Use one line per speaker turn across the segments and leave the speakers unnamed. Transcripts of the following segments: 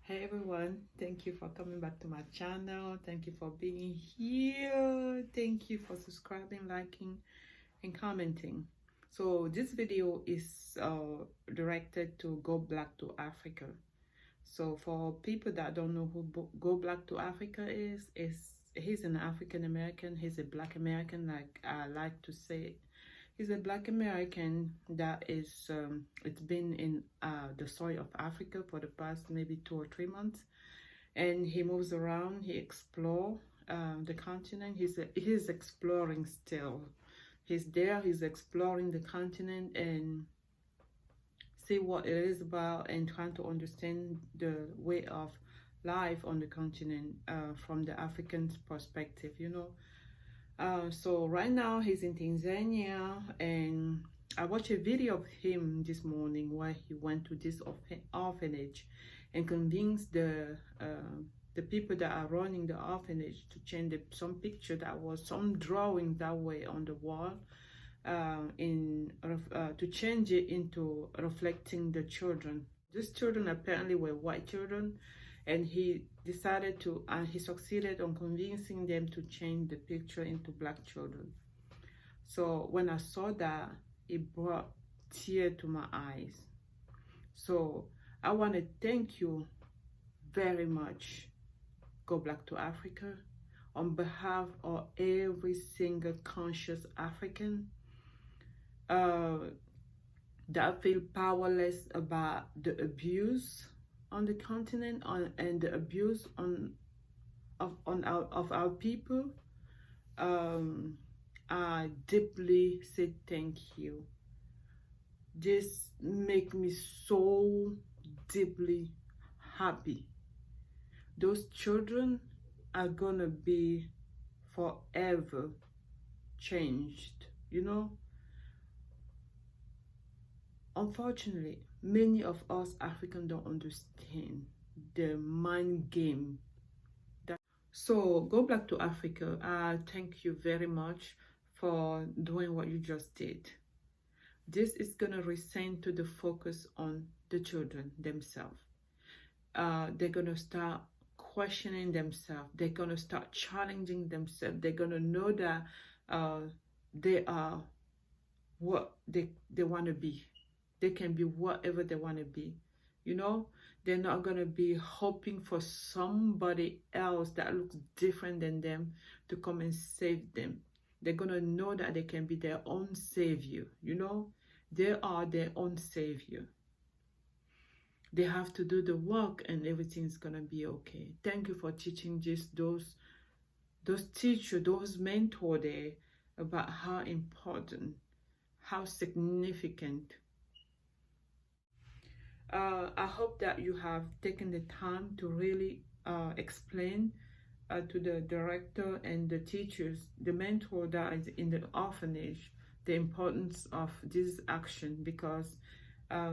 Hey everyone, thank you for coming back to my channel. Thank you for being here. Thank you for subscribing, liking, and commenting. So this video is directed to Goblack2africa. So for people that don't know who Goblack2africa he's an African American. He's a Black American, like I like to say. He's a Black American that is, it's been in the soil of Africa for the past maybe 2 or 3 months. And he moves around, he explores the continent. He's exploring still. He's there, he's exploring the continent and see what it is about and trying to understand the way of life on the continent from the African perspective, you know. So right now he's in Tanzania, and I watched a video of him this morning where he went to this orphanage and convinced the people that are running the orphanage to change some picture that was some drawing that way on the wall, to change it into reflecting the children. These children apparently were white children, and he decided to, and he succeeded on convincing them to change the picture into Black children. So when I saw that, it brought tears to my eyes. So I want to thank you very much, Goblack2africa, on behalf of every single conscious African that feel powerless about the abuse on the continent and the abuse of our people. I deeply say thank you. This make me so deeply happy. Those children are gonna be forever changed, you know. Unfortunately, many of us Africans don't understand the mind game. So Goblack2africa, I thank you very much for doing what you just did. This is gonna resend to the focus on the children themselves. They're gonna start questioning themselves. They're gonna start challenging themselves. They're gonna know that they are what they want to be. They can be whatever they want to be, you know. They're not going to be hoping for somebody else that looks different than them to come and save them. They're going to know that they can be their own savior, you know. They are their own savior. They have to do the work and everything's going to be okay. Thank you for teaching just those teachers, those mentors there about how important, how significant. I hope that you have taken the time to really explain to the director and the teachers, the mentor that is in the orphanage, the importance of this action, because I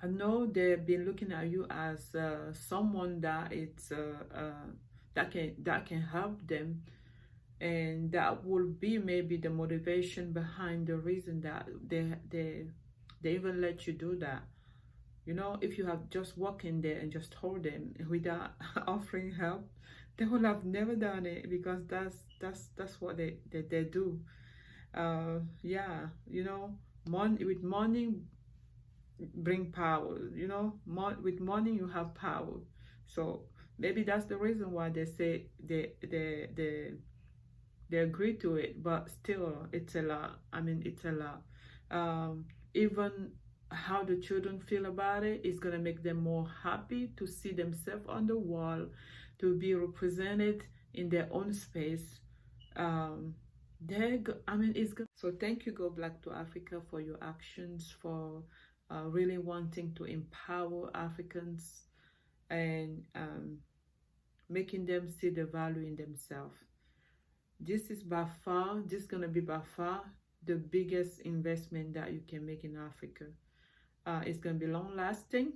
know they've been looking at you as someone that it's that can help them, and that will be maybe the motivation behind the reason that they even let you do that. You know, if you have just walked in there and just told them without offering help, they would have never done it, because that's what they do. Yeah, you know, with money bring power. You know, with money you have power. So maybe that's the reason why they say they agree to it. But still, it's a lot. I mean, it's a lot. Even how the children feel about it is going to make them more happy to see themselves on the wall, to be represented in their own space. I mean, it's good. So thank you, Goblack2africa, for your actions, for really wanting to empower Africans and making them see the value in themselves. This is going to be by far the biggest investment that you can make in Africa. It's going to be long lasting,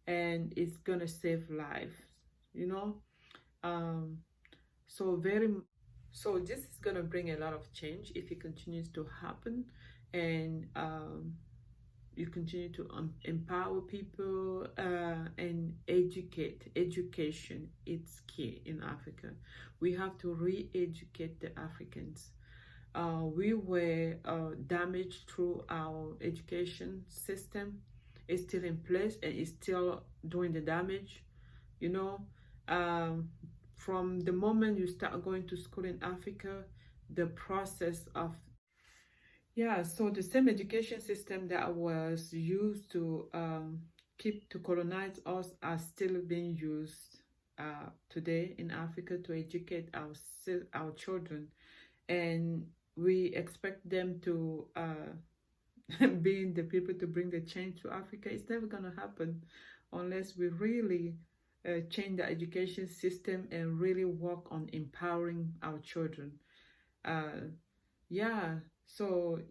and it's going to save lives, you know. So this is going to bring a lot of change if it continues to happen, and you continue to empower people and educate education, it's key in Africa. We have to re-educate the Africans. We were damaged through our education system. It's still in place and it's still doing the damage, you know. From the moment you start going to school in Africa, the process of so the same education system that was used to colonize us are still being used today in Africa to educate our children, and we expect them to being the people to bring the change to Africa. It's never gonna happen unless we really change the education system and really work on empowering our children. So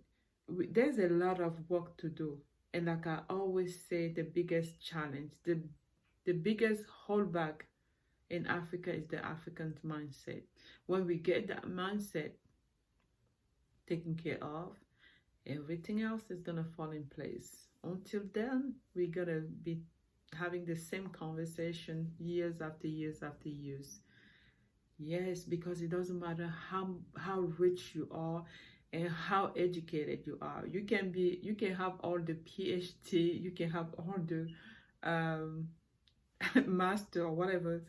there's a lot of work to do, and like I always say, the biggest challenge, the biggest holdback in Africa is the African mindset. When we get that mindset taken care of, everything else is gonna fall in place. Until then, we're gonna be having the same conversation years after years after years. Yes, because it doesn't matter how rich you are and how educated you are. You can have all the PhD, you can have all the master or whatever.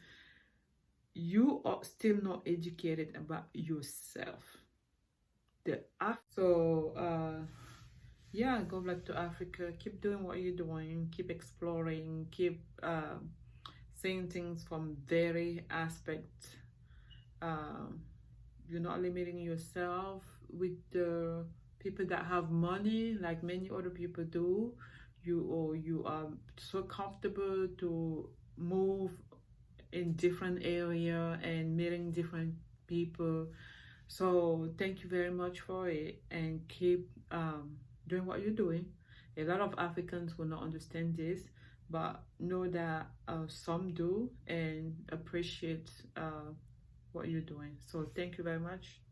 You are still not educated about yourself. Go back to Africa. Keep doing what you're doing. Keep exploring. Keep seeing things from very aspects. You're not limiting yourself with the people that have money like many other people do. You are so comfortable to move in different area and meeting different people. So thank you very much for it, and keep doing what you're doing. A lot of Africans will not understand this, but know that some do and appreciate what you're doing. So thank you very much.